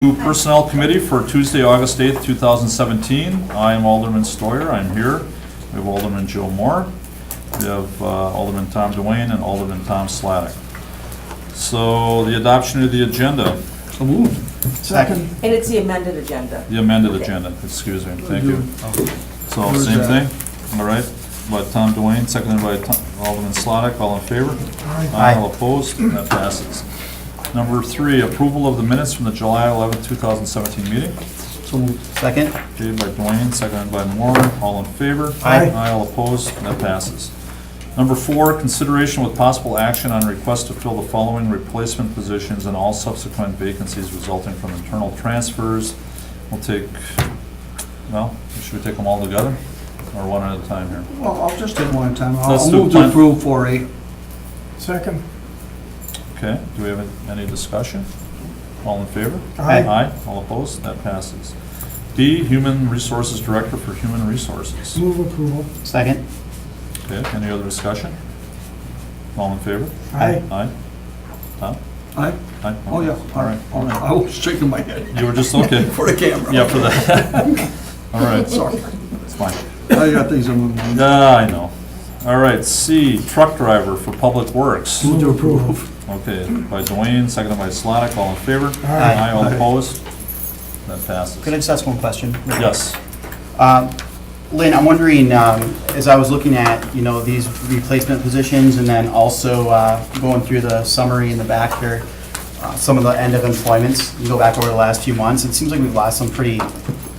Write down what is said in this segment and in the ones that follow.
Personnel Committee for Tuesday, August 8th, 2017. I am Alderman Stoyer. I'm here. We have Alderman Joe Moore. We have Alderman Tom Duane and Alderman Tom Slavic. So the adoption of the agenda. So moved. Second. And it's the amended agenda. The amended agenda, excuse me. Thank you. So same thing? All right. By Tom Duane, seconded by Alderman Slavic. All in favor? Aye. All opposed? That passes. Number 3, approval of the minutes from the July 11th, 2017 meeting. So moved. Second. Okay, by Duane, seconded by Moore. All in favor? Aye. Aye, all opposed? That passes. Number 4, consideration with possible action on request to fill the following replacement positions and all subsequent vacancies resulting from internal transfers. We'll take, well, should we take them all together or one at a time here? Well, I'll just take one at a time. Let's I'll do move to plan- approve 4A. Second. Okay, do we have any discussion? All in favor? Aye. Aye, all opposed? That passes. D, Human Resources Director for Human Resources. Move approval. Second. Okay, any other discussion? All in favor? Aye. Aye. Tom? Aye. Aye. Oh, yeah. All right. All right. I was shaking my head. You were just, okay. For the camera. Yeah, for that. All right, Sorry. it's fine. I got things in my mind. Yeah, I know. All right, C, Truck Driver for Public Works. Move to approve. Okay, by Duane, seconded by Slavic, all in favor? Aye. All Aye. opposed? That passes. Could I just ask one question? Yes. Lynn, I'm wondering, as I was looking at, these replacement positions and then also going through the summary in the back here, some of the end of employments, you go back over the last few months, it seems like we've lost some pretty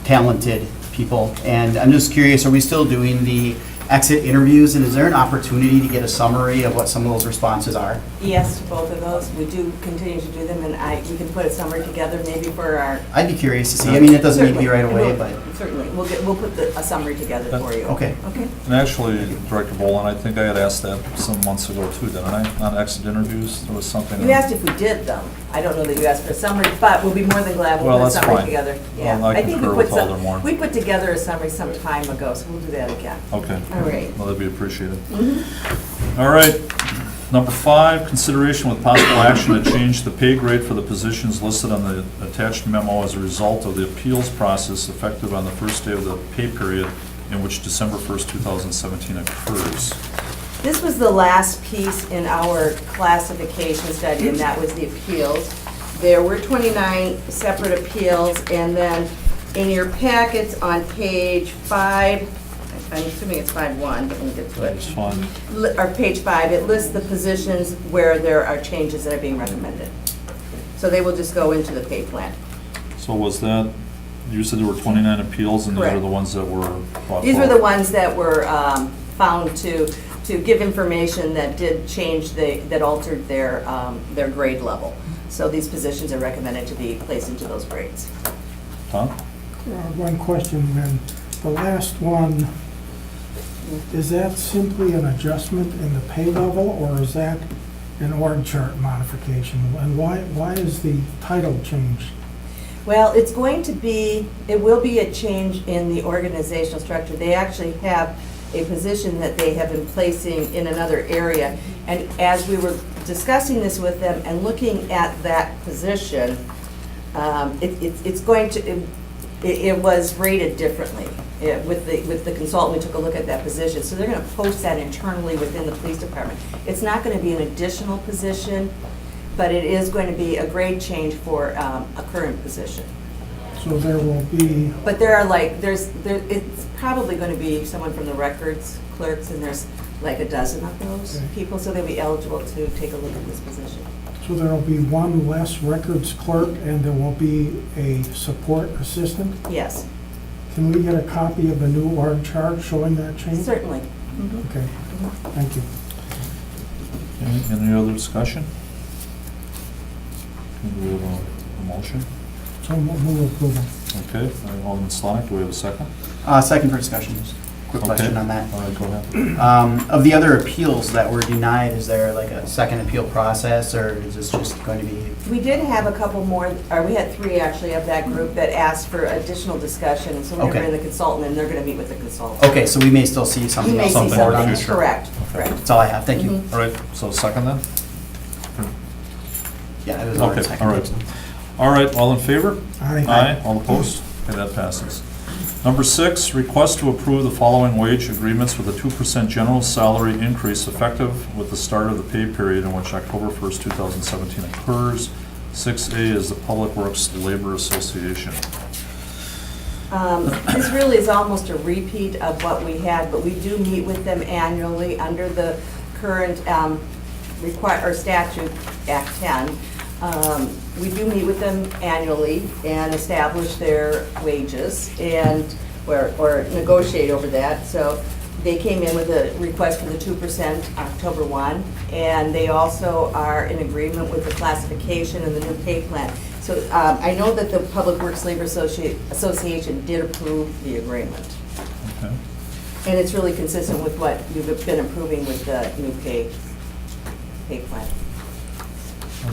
talented people. And I'm just curious, are we still doing the exit interviews, and is there an opportunity to get a summary of what some of those responses are? Yes, to both of those. We do continue to do them, and we can put a summary together maybe for our. I'd be curious to see. I mean, it doesn't need to be right away, Certainly. but, Certainly, we'll put a summary together for you. okay. Okay. And actually, Director Boland, I think I had asked that some months ago too, didn't I? On exit interviews, there was something. You asked if we did them. I don't know that you asked for a summary, but we'll be more than glad Well, we'll put a that's summary fine. together. Well, I think concur we with put Alder Moore. we put together a summary some time ago, so we'll do that again. Okay. All right. Well, that'd be appreciated. All right. Number 5, consideration with possible action to change the pay grade for the positions listed on the attached memo as a result of the appeals process effective on the first day of the pay period in which December 1st, 2017 occurs. This was the last piece in our classification study, and that was the appeals. There were 29 separate appeals, and then in your packets on page 5, I'm assuming it's 5-1, but let me get to It's it. fun. Or page 5, it lists the positions where there are changes that are being recommended. So they will just go into the pay plan. So was that, you said there were 29 appeals, and these are Correct. the ones that were brought These were the forward? ones that were found to give information that did change, that altered their grade level. So these positions are recommended to be placed into those grades. Tom? One question then. The last one, is that simply an adjustment in the pay level, or is that an org chart modification? And why is the title changed? Well, it will be a change in the organizational structure. They actually have a position that they have been placing in another area. And as we were discussing this with them and looking at that position, it was rated differently. With the consultant, we took a look at that position. So they're going to post that internally within the police department. It's not going to be an additional position, but it is going to be a grade change for a current position. So there will be, But it's probably going to be someone from the records clerks, and there's like a dozen of those Okay. people, so they'll be eligible to take a look at this position. so there will be one less records clerk and there will be a support assistant? Yes, Can we get a copy of the new org chart showing that change? certainly. Mhm. Okay, thank you. Any other discussion? Do we have a motion? So move approval. Okay, Alderman Slavic, do we have a second? Second for discussion, just a quick question Okay. on that. All right, go ahead. Of the other appeals that were denied, is there like a second appeal process, or is this just going to be? We did have a couple more, or we had 3 actually of that group that asked for additional discussion, and so we're going to Okay. bring the consultant, and they're going to meet with the consultant. Okay, so we may still see You something may else see on board on something, this. correct, correct. That's all I have, thank you. Mhm. All right, so second then? Yeah, it was already Okay, second. all right. All right, all in favor? Aye. Aye, all opposed? Okay, that passes. Number 6, request to approve the following wage agreements with a 2% general salary increase effective with the start of the pay period in which October 1st, 2017 occurs. 6A is the Public Works Labor Association. This really is almost a repeat of what we had, but we do meet with them annually under the current statute, Act 10. We do meet with them annually and establish their wages and, or negotiate over that. So they came in with a request for the 2% October 1, and they also are in agreement with the classification and the new pay plan. So I know that the Public Works Labor Association did approve the agreement. Okay. And it's really consistent with what you've been approving with the new pay plan.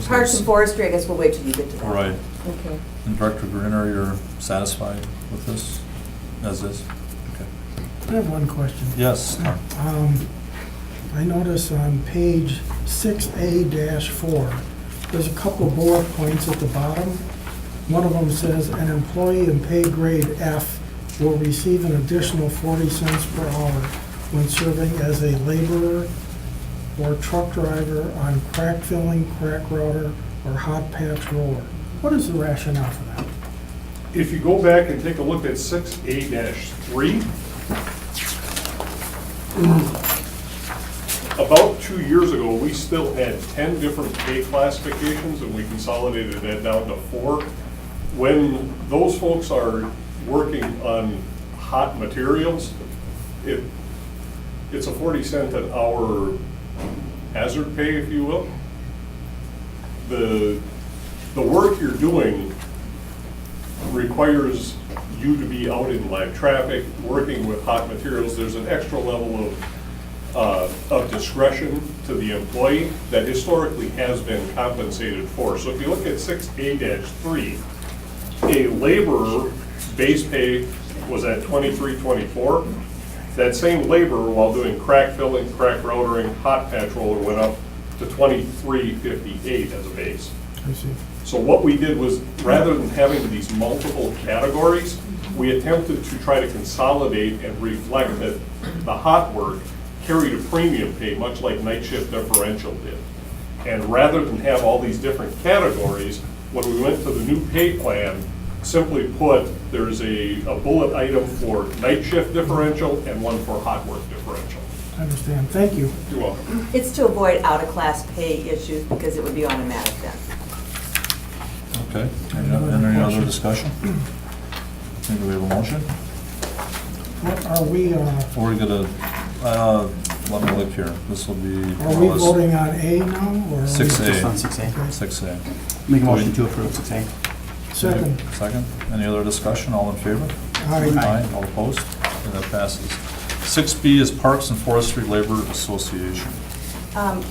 Parks and Forestry, I guess we'll wait till you get to that. Right. Okay. And Director Greener, you're satisfied with this as is? Okay. I have one question. Yes, Tom. I notice on page 6A-4, there's a couple of bullet points at the bottom. One of them says, an employee in pay grade F will receive an additional 40 cents per hour when serving as a laborer or truck driver on crack filling, crack router, or hot patch roller. What is the rationale for that? If you go back and take a look at 6A-3, about 2 years ago, we still had 10 different pay classifications, and we consolidated that down to 4. When those folks are working on hot materials, it's a 40 cent an hour hazard pay, if you will. The work you're doing requires you to be out in live traffic, working with hot materials. There's an extra level of discretion to the employee that historically has been compensated for. So if you look at 6A-3, a laborer base pay was at $23.24. That same laborer, while doing crack filling, crack routering, hot patch roller, went up to $23.58 as a base. I see. So what we did was, rather than having these multiple categories, we attempted to try to consolidate and reflect that the hot work carried a premium pay, much like night shift differential did. And rather than have all these different categories, when we went to the new pay plan, simply put, there's a bullet item for night shift differential and one for hot work differential. I understand. Thank you. You're welcome. It's to avoid out-of-class pay issues because it would be automatic then. Okay. Any other discussion? Maybe we have a motion? What are we, Or we gonna, let me look here. This will be. are we voting on A now, or? are we- 6A. Just on 6A. 6A. Make a motion to approve 6A. Second. Second. Any other discussion? All in favor? Aye. All opposed? Okay, that passes. 6B is Parks and Forestry Labor Association.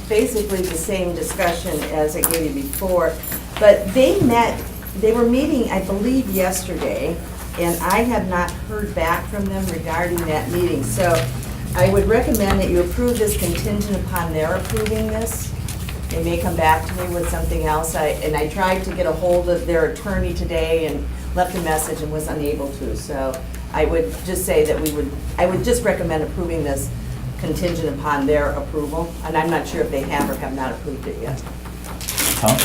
Basically the same discussion as I gave you before, but they were meeting, I believe, yesterday, and I have not heard back from them regarding that meeting. So I would recommend that you approve this contingent upon their approving this. They may come back to me with something else. I tried to get a hold of their attorney today and left a message and was unable to. So I would just say that I would just recommend approving this contingent upon their approval. And I'm not sure if they have or have not approved it yet. Tom?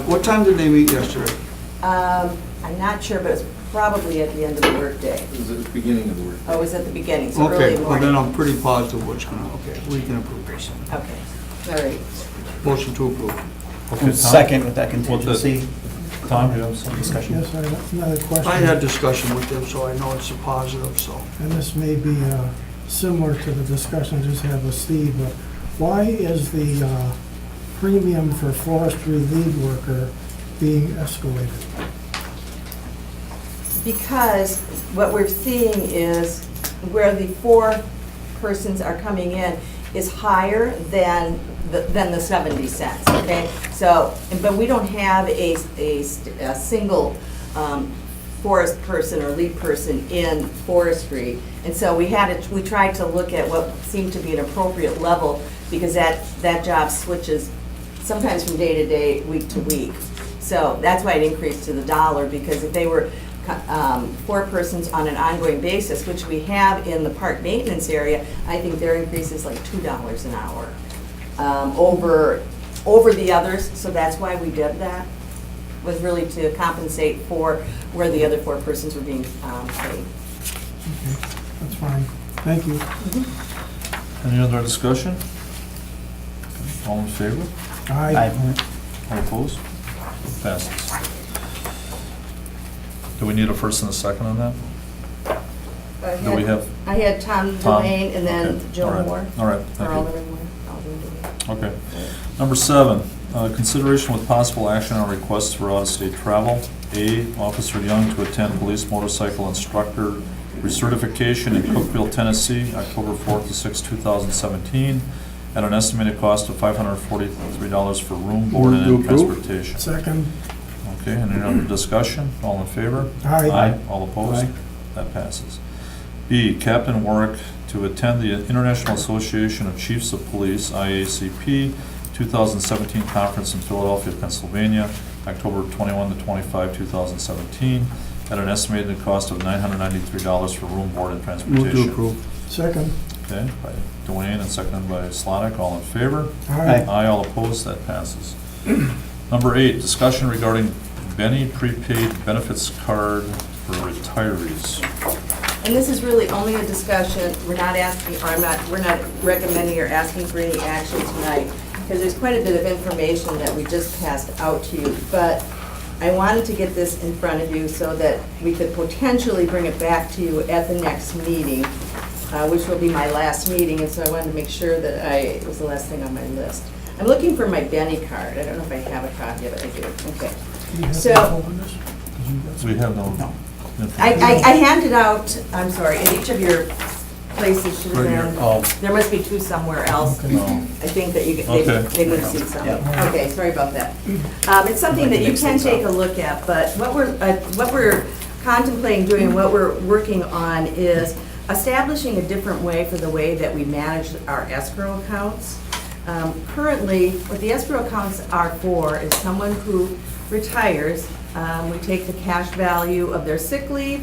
What time did they meet yesterday? I'm not sure, but it's probably at the end of the workday. It was at the beginning of the work. Oh, it was at the beginning, so Okay, early well morning. then I'm pretty positive what's gonna, okay, we can approve this. Okay, all right. Motion to approve. Okay, Tom? Second with that contingency. Tom, you have some discussion? Yes, I have another question. I had discussion with them, so I know it's a positive, so. And this may be similar to the discussion I just had with Steve, but why is the premium for forestry lead worker being escalated? Because what we're seeing is where the 4 persons are coming in is higher than the 70 cents, okay? So, but we don't have a single forest person or lead person in forestry. And so we tried to look at what seemed to be an appropriate level because that job switches sometimes from day to day, week to week. So that's why it increased to the dollar, because if they were 4 persons on an ongoing basis, which we have in the park maintenance area, I think their increase is like $2 an hour over the others. So that's why we did that, was really to compensate for where the other 4 persons were being paid. Okay, that's fine. Thank you. Any other discussion? All in favor? Aye. All opposed? Passes. Do we need a first and a second on that? Do we have? I had Tom Tom? Delane and then Okay, Joe all right, Moore. all right, Or thank you. Alderman Moore. Alderman Delane. Okay. Number 7, consideration with possible action on requests for out-of-state travel. A, Officer Young to attend police motorcycle instructor recertification in Cookeville, Tennessee, October 4th to 6th, 2017, at an estimated cost of $543 for room, board, and Move to approve. transportation. Second. Okay, any other discussion? All in favor? Aye. All opposed? Aye. That passes. B, Captain Warwick to attend the International Association of Chiefs of Police, IACP, 2017 conference in Philadelphia, Pennsylvania, October 21 to 25, 2017, at an estimated cost of $993 for room, board, and transportation. Move to approve. Second. Okay, by Dwayne and seconded by Slotnick. All in favor? Aye. Aye, all opposed, that passes. Number 8, discussion regarding Benny prepaid benefits card for retirees. And this is really only a discussion. We're not asking, or we're not recommending or asking for any action tonight, because there's quite a bit of information that we just passed out to you. But I wanted to get this in front of you so that we could potentially bring it back to you at the next meeting, which will be my last meeting, and so I wanted to make sure that it was the last thing on my list. I'm looking for my Benny card. I don't know if I have a copy of it. I do. Okay. Do you have So- that on this? Did you guys- We have no. I handed out, I'm sorry, in each of your places should have Right here. been, Oh, there must be 2 somewhere else. Okay. No. I think that you, Okay. they would have seen some. Yeah. Okay, sorry about that. It's something that you can take a look at, but what we're contemplating doing, what we're working on is establishing a different way for the way that we manage our escrow accounts. Currently, what the escrow accounts are for is someone who retires, we take the cash value of their sick leave,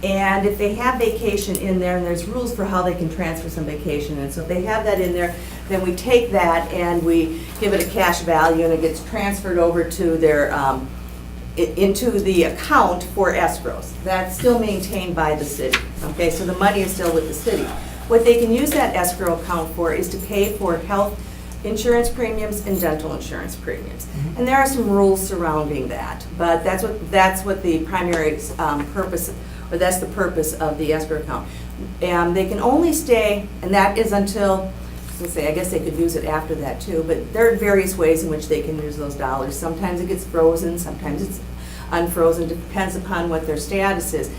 and if they have vacation in there, and there's rules for how they can transfer some vacation, and so if they have that in there, then we take that and we give it a cash value, and it gets transferred over to their, into the account for escrows. That's still maintained by the city, okay? So the money is still with the city. What they can use that escrow account for is to pay for health insurance premiums and dental insurance premiums. And there are some rules surrounding that, but that's what the primary purpose, or that's the purpose of the escrow account. And they can only stay, and that is until, let's say, I guess they could use it after that too, but there are various ways in which they can use those dollars. Sometimes it gets frozen, sometimes it's unfrozen, depends upon what their status is.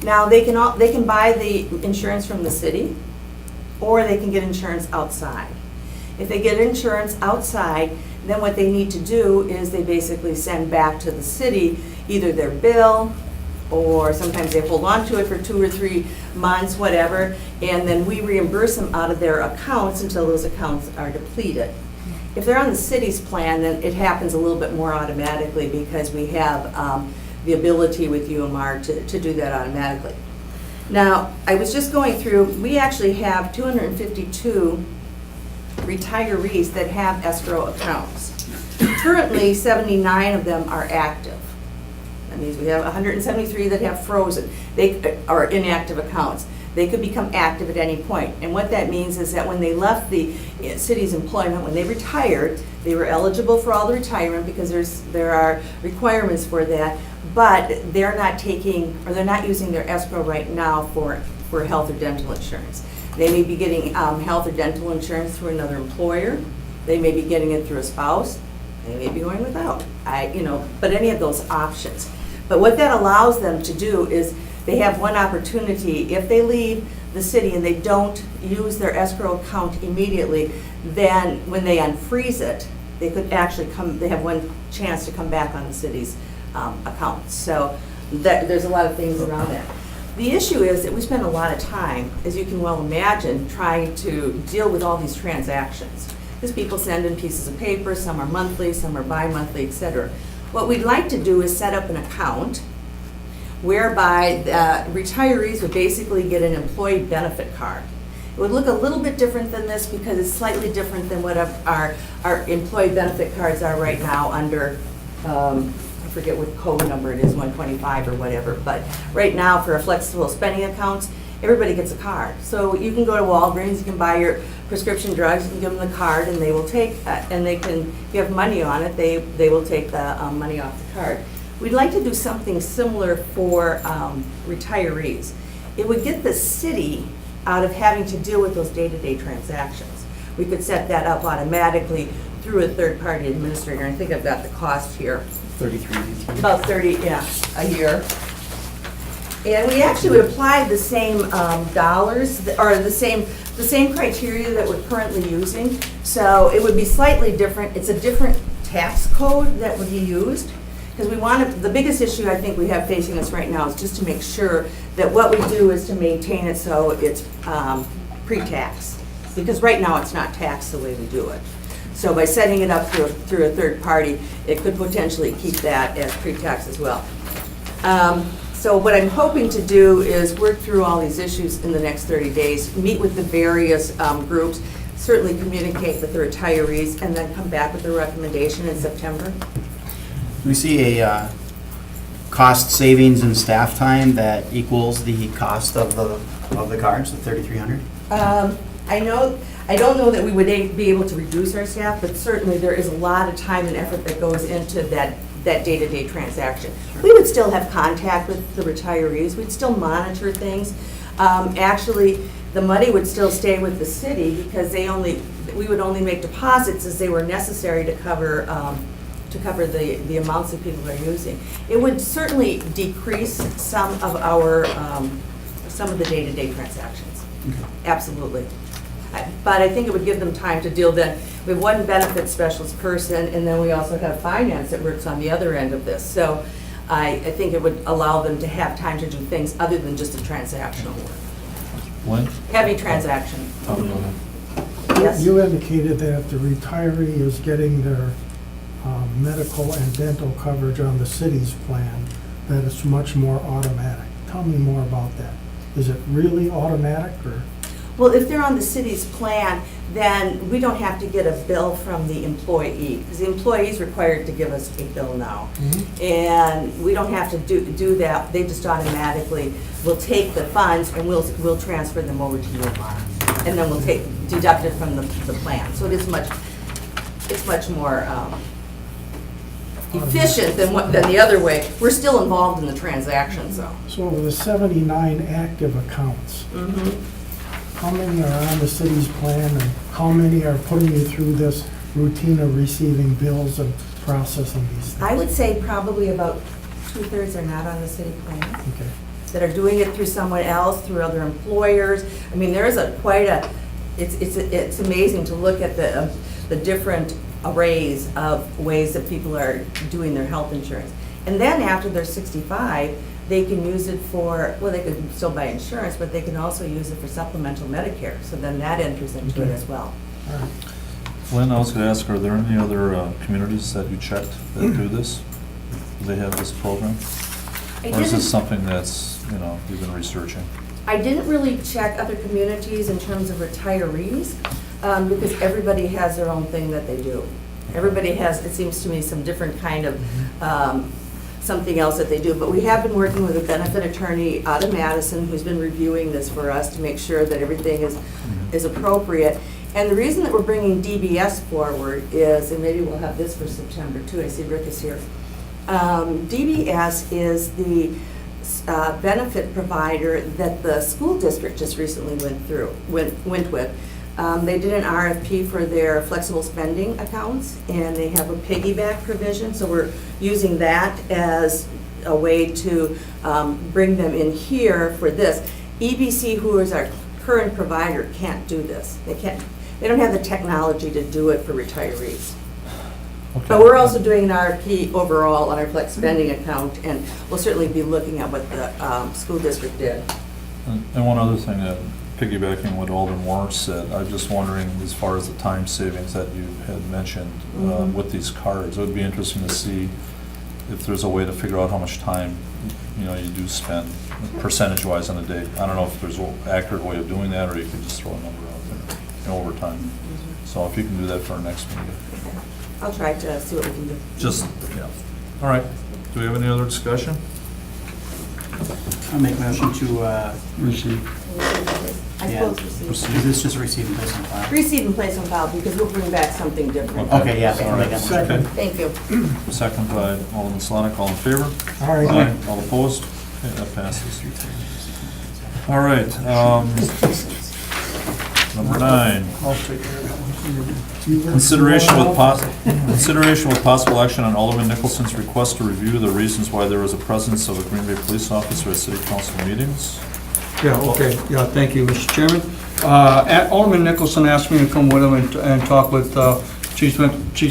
Now, they can buy the insurance from the city, or they can get insurance outside. If they get insurance outside, then what they need to do is they basically send back to the city either their bill, or sometimes they hold on to it for 2 or 3 months, whatever, and then we reimburse them out of their accounts until those accounts are depleted. If they're on the city's plan, then it happens a little bit more automatically, because we have the ability with UMR to do that automatically. Now, I was just going through, we actually have 252 retirees that have escrow accounts. Currently, 79 of them are active. That means we have 173 that have frozen, they are inactive accounts. They could become active at any point. And what that means is that when they left the city's employment, when they retired, they were eligible for all the retirement, because there are requirements for that, but they're not taking, or they're not using their escrow right now for health or dental insurance. They may be getting health or dental insurance through another employer. They may be getting it through a spouse. They may be going without. But any of those options. But what that allows them to do is they have one opportunity. If they leave the city and they don't use their escrow account immediately, then when they unfreeze it, they could actually they have one chance to come back on the city's account. So there's a lot of things around that. The issue is that we spend a lot of time, as you can well imagine, trying to deal with all these transactions. Because people send in pieces of paper, some are monthly, some are bi-monthly, etc. What we'd like to do is set up an account whereby retirees would basically get an employee benefit card. It would look a little bit different than this because it's slightly different than what our employee benefit cards are right now under, I forget what code number it is, 125 or whatever, but right now for a flexible spending accounts, everybody gets a card. So you can go to Walgreens, you can buy your prescription drugs, you can give them the card, and they will take, and they can, if you have money on it, they will take the money off the card. We'd like to do something similar for retirees. It would get the city out of having to deal with those day-to-day transactions. We could set that up automatically through a third-party administrator. I think I've got the cost here. 33. About 30, yeah, a year. And we actually would apply the same dollars, or the same criteria that we're currently using. So it would be slightly different. It's a different tax code that would be used. Because we want to, the biggest issue I think we have facing us right now is just to make sure that what we do is to maintain it so it's pre-tax. Because right now it's not taxed the way we do it. So by setting it up through a third party, it could potentially keep that as pre-tax as well. So what I'm hoping to do is work through all these issues in the next 30 days, meet with the various groups, certainly communicate with the retirees, and then come back with a recommendation in September. We see a cost savings in staff time that equals the cost of the cards, the 3,300? I don't know that we would be able to reduce our staff, but certainly there is a lot of time and effort that goes into that day-to-day transaction. We would still have contact with the retirees, we'd still monitor things. Actually, the money would still stay with the city because we would only make deposits as they were necessary to cover the amounts that people are using. It would certainly decrease some of the day-to-day transactions. Okay. Absolutely. But I think it would give them time to deal then with one benefit specialist person, and then we also have finance that works on the other end of this. So I think it would allow them to have time to do things other than just a transactional work. Lynn? Heavy transaction. Yes? You indicated that the retiree is getting their medical and dental coverage on the city's plan, that it's much more automatic. Tell me more about that. Is it really automatic, or? Well, if they're on the city's plan, then we don't have to get a bill from the employee, because the employee is required to give us a bill now. Mhm. And we don't have to do that. They just automatically will take the funds and we'll transfer them over to you, and then we'll deduct it from the plan. So it's much more efficient than the other way. We're still involved in the transactions, though. So of the 79 active accounts, how many are on the city's plan, and how many are putting you through this routine of receiving bills and processing these things? I would say probably about 2/3 are not on the city plan, Okay. that are doing it through someone else, through other employers. I mean, there is it's amazing to look at the different arrays of ways that people are doing their health insurance. And then after they're 65, they can use it for, well, they could still buy insurance, but they can also use it for supplemental Medicare. So then that enters into it as well. All right. Lynn, I was going to ask, are there any other communities that you checked that do this? Do they have this program? Or is this something that's, you've been researching? I didn't really check other communities in terms of retirees, because everybody has their own thing that they do. Everybody has, it seems to me, some different kind of something else that they do. But we have been working with a benefit attorney out of Madison who's been reviewing this for us to make sure that everything is appropriate. And the reason that we're bringing DBS forward is, and maybe we'll have this for September too, I see Rick is here. DBS is the benefit provider that the school district just recently went with. They did an RFP for their flexible spending accounts, and they have a piggyback provision, so we're using that as a way to bring them in here for this. EBC, who is our current provider, can't do this. They don't have the technology to do it for retirees. Okay. But we're also doing an RFP overall on our flex spending account, and we'll certainly be looking at what the school district did. And one other thing, piggybacking what Alderman Morris said, I'm just wondering, as far as the time savings that you had mentioned with these cards, it would be interesting to see if there's a way to figure out how much time, you know, you do spend percentage-wise on a day. I don't know if there's an accurate way of doing that, or you can just throw a number out there, you know, over time. So if you can do that for our next meeting. I'll try to see what we can do. Just, yeah. All right. Do we have any other discussion? I'll make a motion to receive. I Yeah. suppose receive. Is this just receive and place on file? Receive and place on file, because we'll bring back something different. Okay, yeah. All right. Second. Thank you. Second by Alderman Solonic, all in favor? All right. All opposed? Okay, that passes. All right, number 9. I'll take care of that one. Consideration with possible action on Alderman Nicholson's request to review the reasons why there was a presence of a Green Bay police officer at city council meetings. Yeah, okay, yeah, thank you, Mr. Chairman. Alderman Nicholson asked me to come with him and talk with Chief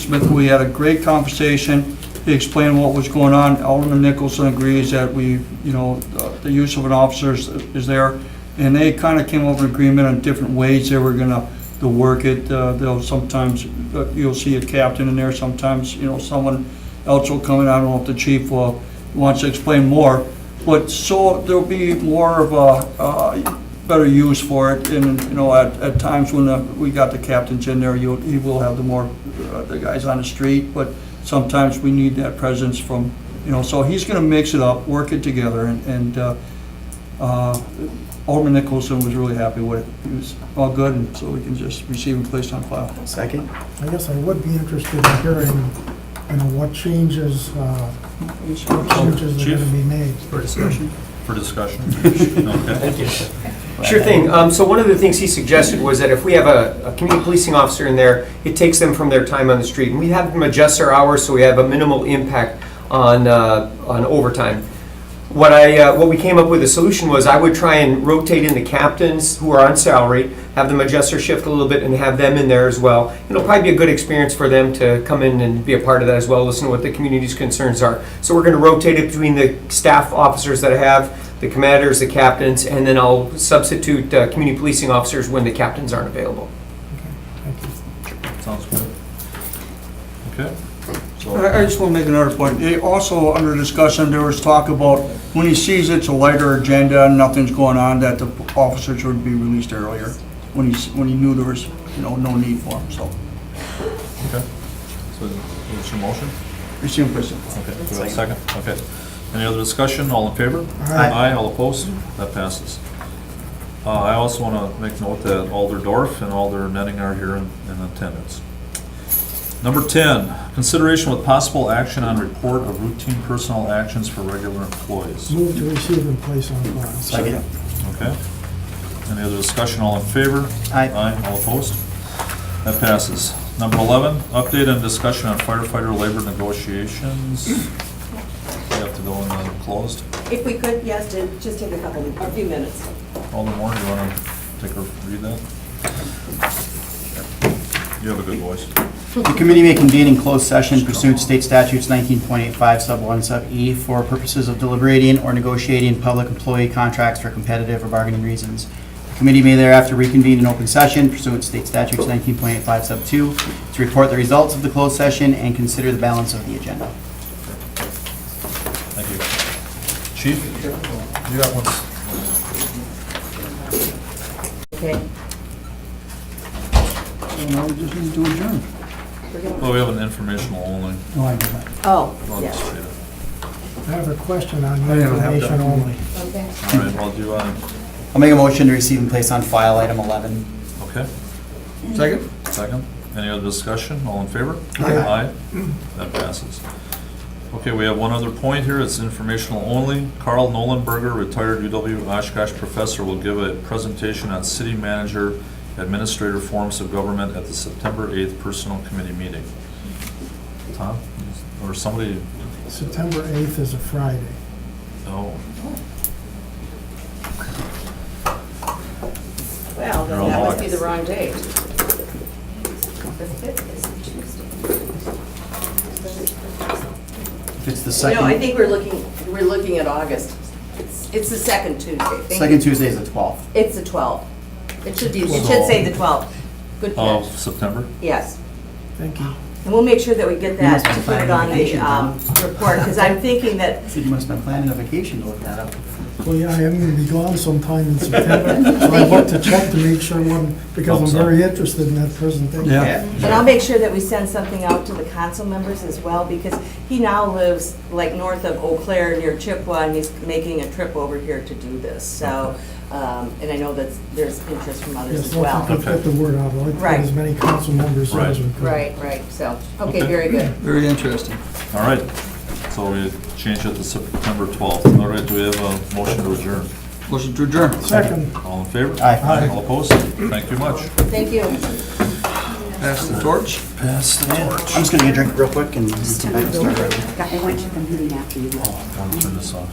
Smith. We had a great conversation. He explained what was going on. Alderman Nicholson agrees that the use of an officer is there. And they kind of came over agreement on different ways they were gonna work it. They'll sometimes, you'll see a captain in there, sometimes, someone else will come in. I don't know if the chief wants to explain more. But so there'll be more of a better use for it, and at times when we got the captains in there, he will have the guys on the street, but sometimes we need that presence from, so he's going to mix it up, work it together, and Alderman Nicholson was really happy with it. It was all good, and so we can just receive and place on file. Second? I guess I would be interested in hearing, what changes are going to be made. For discussion? For discussion? Okay. Thank you. Sure thing. So one of the things he suggested was that if we have a community policing officer in there, it takes them from their time on the street. And we have them adjust our hours so we have a minimal impact on overtime. What we came up with a solution was I would try and rotate in the captains who are on salary, have them adjust their shift a little bit and have them in there as well. It'll probably be a good experience for them to come in and be a part of that as well, listen to what the community's concerns are. So we're going to rotate it between the staff officers that I have, the commanders, the captains, and then I'll substitute community policing officers when the captains aren't available. Sounds good. Okay. So, I just want to make another point. Also, under discussion, there was talk about when he sees it's a lighter agenda and nothing's going on, that the officers would be released earlier, when he knew there was, no need for them, so. okay. So what's your motion? Receive and place. Okay, do we have a second? Okay. Any other discussion? All in favor? Aye. All opposed? That passes. I also want to make note that Alder Dorf and Alder Nenning are here in attendance. Number 10, consideration with possible action on report of routine personnel actions for regular employees. Move to receive and place on file. Second. Okay. Any other discussion? All in favor? Aye. All opposed? That passes. Number 11, update and discussion on firefighter labor negotiations. We have to go in closed. If we could, yes, just take a few minutes. Alderman Moore, do you want to read that? You have a good voice. The committee may convene in closed session pursuant to state statutes 19.85 sub 1 sub E for purposes of deliberating or negotiating public employee contracts for competitive or bargaining reasons. The committee may thereafter reconvene in open session pursuant to state statutes 19.85 sub 2 to report the results of the closed session and consider the balance of the agenda. Thank you. Chief, you got one? Okay. Now we just need to adjourn. Well, we have an informational only. No, I did not. Oh, I'll just yes. read it. I have a question on I don't have information that. only. Okay. All right, well, do you want, I'll make a motion to receive and place on file item 11. okay, Second? second. Any other discussion? All in favor? Aye. That passes. Okay, we have one other point here. It's informational only. Carl Nolenberger, retired UW Oshkosh professor, will give a presentation on city manager administrator forms of government at the September 8th Personnel Committee meeting. Tom, or somebody, September 8th is a Friday. oh, Well, then You're that on must be August. the wrong date. The 5th is Tuesday. If it's the No, I second, think we're looking at August. It's the second Tuesday. Thank second you. Tuesday is the 12th. It's the 12th. It should say the 12th. Good of catch. September? Yes. Thank you. And we'll make sure that we get that, must be to put it planning on vacation, Tom. the report, because I'm thinking that, I said you must have been planning a vacation to look that up. Well, yeah, I am going to be gone sometime in September, so I looked to check to make sure one, because I'm very interested in that presentation. Yeah. and I'll make sure that we send something out to the council members as well, because he now lives like north of Eau Claire near Chippewa, and he's making a trip over here to do this, so, and I know that there's interest from others Yes, as let's well. get the word out. I'd like to Right. get as many council members Right. as we could. Right, so, okay, Okay. very good. Very interesting. All right, so we change it to September 12th. All right, do we have a motion to adjourn? Motion to adjourn. Second. All in favor? Aye. All opposed? Thank you much. Thank you. Pass the torch. Pass the torch. I'm just gonna get a drink real quick and come back and start. I went to the meeting after you left. I'll turn this off.